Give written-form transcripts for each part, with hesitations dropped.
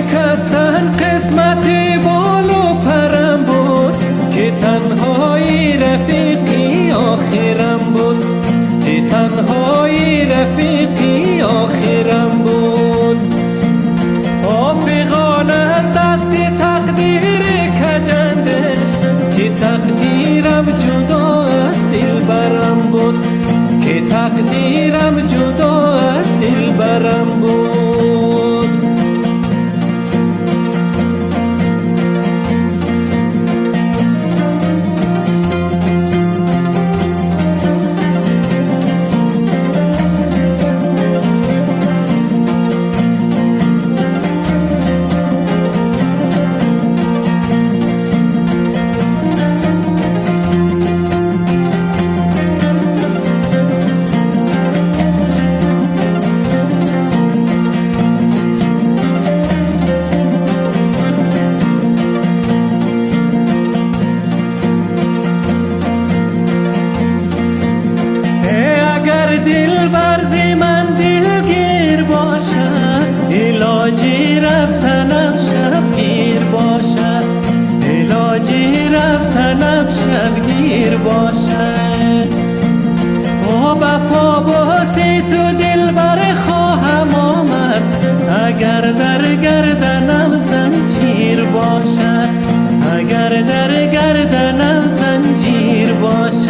شکستن قسمتی بال و پرم بود که تنهایی رفیقی آخرم بود، که تنهایی رفیقی آخرم بود. آفغان از دست تقدیر کجندش که تقدیرم جدا از دلبرم بود، که تقدیرم جدا از دلبرم بود. دلبر ز من دلگیر باشد، علاجی رفتنم شبگیر باشد، علاجی رفتنم شبگیر باشد. پا به پا باسی تو دلبر خواهم آمد، اگر در گردنم زنجیر باشد، اگر در گردنم زنجیر باشد.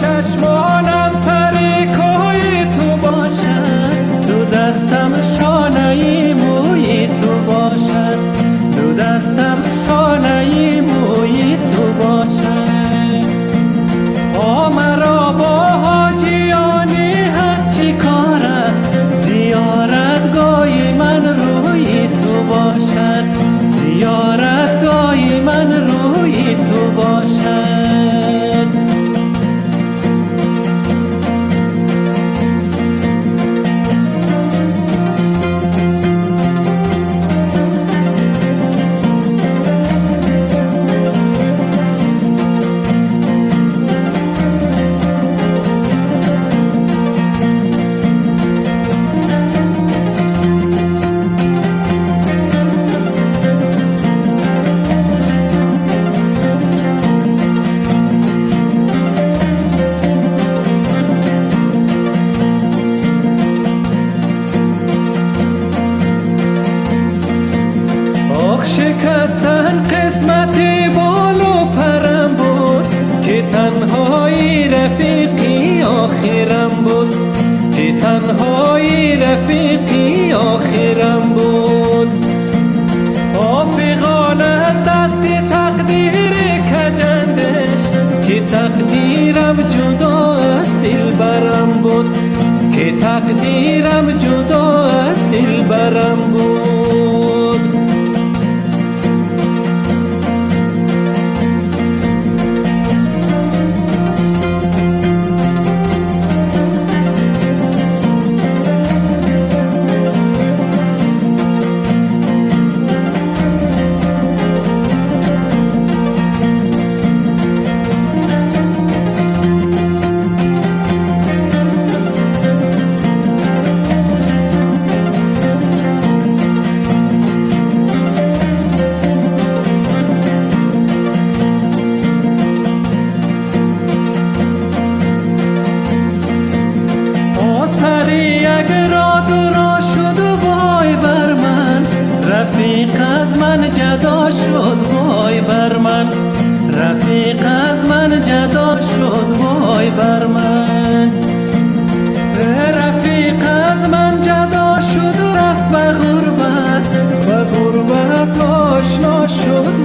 چشمانم سر کوی تو باشد، دو دستم شانه موی تو باشد، دو دستم شانه موی تو باشد. مرا با حاجیانی هرچی کارد، زیارتگاه من روی تو باشد، زیارتگاه من روی تو باشد. شکستن قسمتی بال و پرم بود که تنهایی رفیقی آخرم بود، که تنهایی رفیقی آخرم بود. آفغان از دست تقدیر کجندش که تقدیرم جدا از دلبرم بود، که تقدیرم جدا از دلبرم بود. رفیق از من جدا شد وای بر من، رفیق از من جدا شد وای بر من. رفیق از من جدا شد و رفت به غربت، به غربت آشنا شد